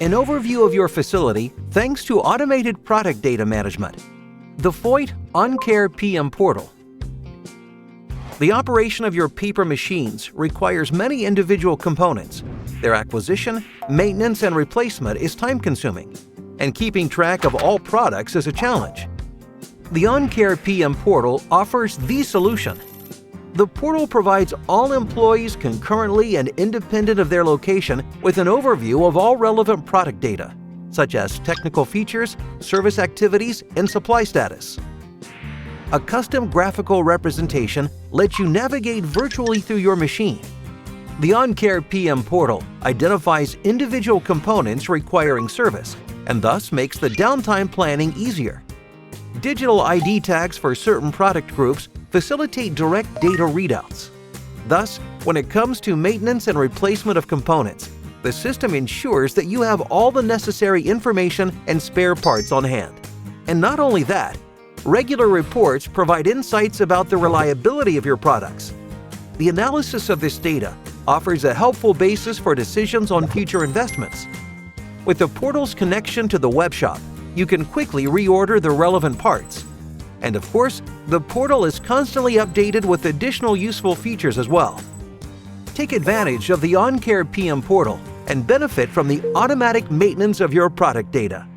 An overview of your facility thanks to automated product data management. The Voith OnCare.pmPortal. The operation of your paper machines requires many individual components. Their acquisition, maintenance, and replacement is time-consuming, and keeping track of all products is a challenge. The OnCare.pmPortal offers the solution. The portal provides all employees concurrently and independent of their location with an overview of all relevant product data, such as technical features, service activities, and supply status. A custom graphical representation lets you navigate virtually through your machine. The OnCare.pmPortal identifies individual components requiring service and thus makes the downtime planning easier. Digital ID tags for certain product groups facilitate direct data readouts. Thus, when it comes to maintenance and replacement of components, the system ensures that you have all the necessary information and spare parts on hand. And not only that, regular reports provide insights about the reliability of your products. The analysis of this data offers a helpful basis for decisions on future investments. With the portal's connection to the web shop, you can quickly reorder the relevant parts. And of course, the portal is constantly updated with additional useful features as well. Take advantage of the OnCare.pmPortal and benefit from the automatic maintenance of your product data.